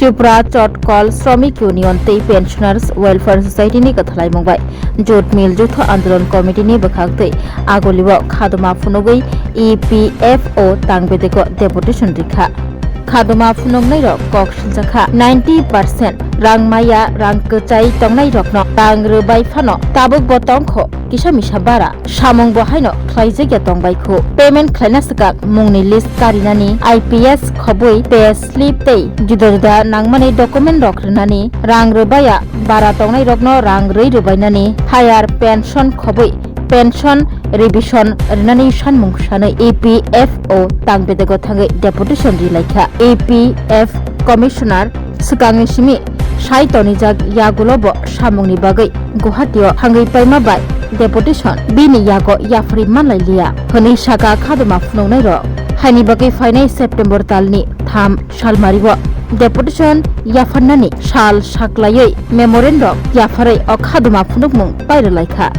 त्रिपुरा चटकल श्रमिक यूनियन तै pensioners welfare society नि कथलाई मंगबाय जुट मिल जुथ आंदोलन कमिटी नि बखाक तै आगोलिबो खादमा फुनगै EPFO तांगबेदेको डेपुटेशन रिखा खादमा फुनंगनाय रक कक सिलजाखा 90% rangmaya rangkecai tongnai rokno tangrbai phano tabuk botongkho kisamisa bara samung bohaino khlaijegya tongbaikho payment khlaina sakak mungni list karinani IPS khoboi pay slip tei juda juda nangmani document rokrinani rangrobaya bara tongnai rokno rangrei robainani higher pension khoboi pension revision rinani sanmung sanai EPFO tangbedego thangai deputation rilaikha EPF commissioner sukangi simi saitoni jag yagulobo samungni bagai guhatio hangai paima bai deputation bini yago yafri manlailia honi saka khaduma phunonai ro haini bagai fainai september talni tham salmaribo deputation yafanani sal saklayoi memorandum yafarai okhaduma phunukmung pairalaikha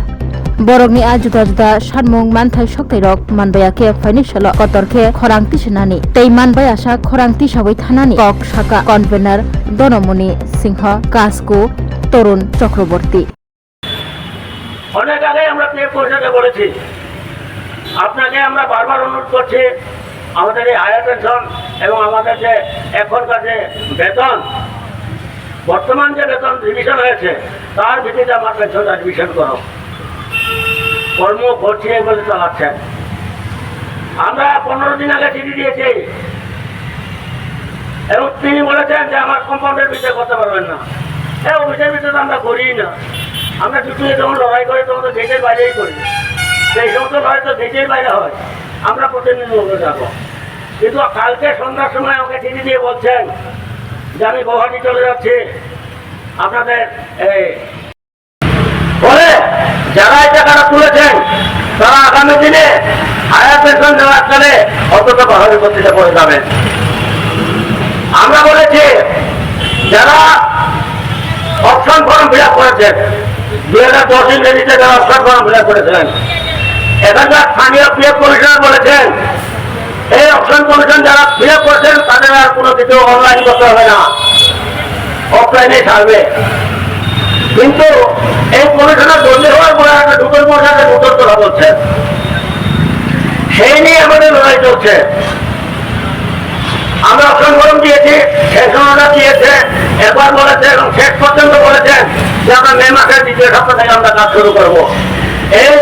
borokni a juda juda sanmung manthai soktai rok manbaya ke financial kotorke khorangti sinani tei manbaya sa khorangti sabai thanani kok saka convener donamoni singha kasko torun Chakraborty অনেক আগে আমরা pay পৌঁছাতে বলেছি আপনাকে আমরা বারবার অনুরোধ করছি আমাদের এই হায়ার পেনশন এবং আমাদের যে এখনকার যে বেতন বর্তমান যে বেতন রিভিশন হয়েছে তার ভিত্তিতে আমার পেনশনটা রিভিশন করো কর্ম ঘটিয়ে বলে চালাচ্ছেন আমরা 15 দিন আগে চিঠি দিয়েছি এবং তিনি বলেছেন যে আমার কম্পাউন্ডের বিষয়ে করতে পারবেন না এই অফিসের ভিতরে আমরা করি না আমরা দুটোই যখন লড়াই করি তখন তো গেটের বাইরেই করি সেই সমস্ত লড়াই তো গেটের বাইরে হয় আমরা প্রতিনিধি মধ্যে যাবো কিন্তু কালকে সন্ধ্যার সময় আমাকে চিঠি দিয়ে বলছেন যে আমি গৌহাটি চলে যাচ্ছি আপনাদের বলে যারা এই টাকাটা তুলেছেন তারা আগামী দিনে হায়ার পেনশন দেওয়ার কালে অন্তত বাহারি পত্রিকা পড়ে যাবেন আমরা বলেছি যারা অপশন ফর্ম ফিল আপ করেছেন 2010 ইংরেজিতে যারা অপশন ফর্ম ফিল আপ করেছিলেন এখানকার স্থানীয় পিএফ কমিশনার বলেছেন এই অপশন কমিশন যারা ফিল আপ করেছেন তাদের আর কোনো কিছু অনলাইন করতে হবে না অফলাইনে ছাড়বে কিন্তু এই কমিশনার বদলি হওয়ার পরে একটা নতুন কমিশনার নতুন কথা বলছেন সেই নিয়ে আমাদের লড়াই চলছে আমরা অপশন ফর্ম দিয়েছি সেশনটা দিয়েছে একবার বলেছে এবং শেষ পর্যন্ত বলেছেন যে আমরা মে মাসের দ্বিতীয় সপ্তাহ থেকে আমরা কাজ শুরু করবো এই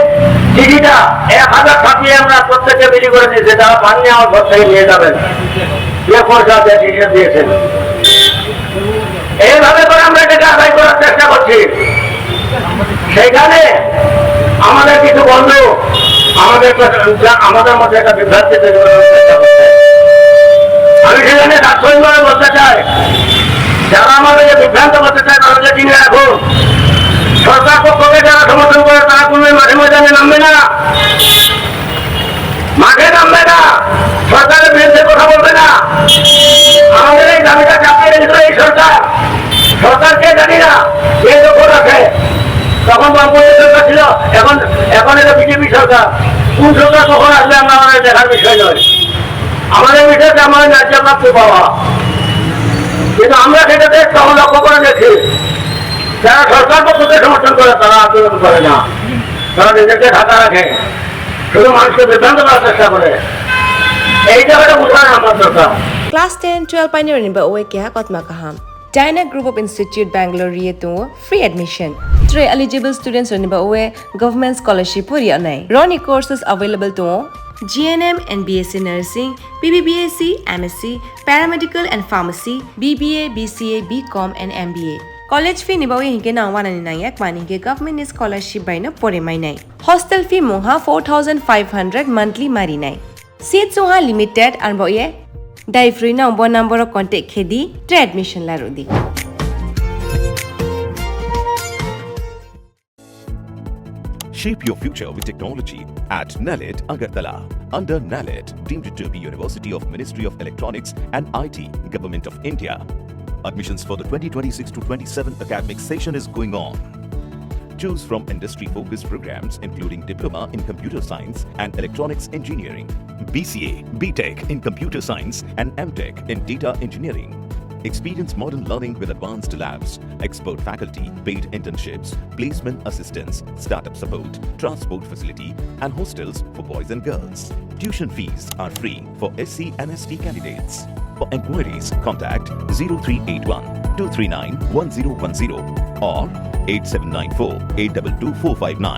চিঠিটা 1000 ছাপিয়ে আমরা প্রত্যেকে বিলি করে দিয়েছি যারা পাননি আমার ঘর থেকে নিয়ে যাবেন চিঠি দিয়েছেন এইভাবে করে আমরা এটাকে আদায় করার চেষ্টা করছি সেইখানে আমাদের কিছু বন্ধু আমাদের মধ্যে একটা বিভ্রান্তি তৈরি করার চেষ্টা করছে আমি সেখানে তাৎক্ষণিকভাবে বলতে চাই যারা আমাদেরকে বিভ্রান্ত করতে চায় তাদেরকে চিনে রাখুন সরকার পক্ষকে যারা সমর্থন করে তারা কোনো মাঠে ময়দানে নামবে না মাঠে নামবে না সরকারের বিরুদ্ধে কথা বলবে না আমাদের এই দাবিটা চাপিয়ে রেখেছিল এই সরকারকে জানি না যে যখন রাখে তখন বামপন্থী সরকার ছিল এখন এটা বিজেপি সরকার কোন সরকার কখন আসলে আমরা আমাদের দেখার বিষয় নয় আমাদের বিষয়টা আমাদের রাজ্য প্রাপ্ত পাওয়া কিন্তু আমরা সেটাতে তখন লক্ষ্য করে দেখি যারা সরকার পক্ষকে সমর্থন করে তারা আন্দোলন করে না তারা নিজেকে ঢাকা রাখে শুধু মানুষকে বিভ্রান্ত করার চেষ্টা করে এই জায়গাটা বুঝায় আমার দরকার Class 10-12 pioneer ba oe kya kotma kaham Dyna Group of Institute Bangalore to free admission. 3 eligible students ba oe government scholarship puri anai. Roni courses available to GNM and BSc Nursing, BBBSc, MSc, Paramedical and Pharmacy, BBA, BCA, BCom and MBA. College fee nibawi hinke na 199 mani ke government scholarship by na pore mai nai. Hostel fee moha 4500 monthly mari nai. Seats moha limited and boye dai free na bo number of contact khedi tre admission la rodi. Shape your future with technology at NALED Agartala. Under NALED, deemed to be University of Ministry of Electronics and IT, Government of India. Admissions for the 2026 to 27 academic session is going on. Choose from industry-focused programs including Diploma in Computer Science and Electronics Engineering, BCA, BTech in Computer Science and MTech in Data Engineering. Experience modern learning with advanced labs, expert faculty, paid internships, placement assistance, startup support, transport facility, and hostels for boys and girls. Tuition fees are free for SC and ST candidates. For enquiries, contact 0381 239 1010 or 8794 822 459.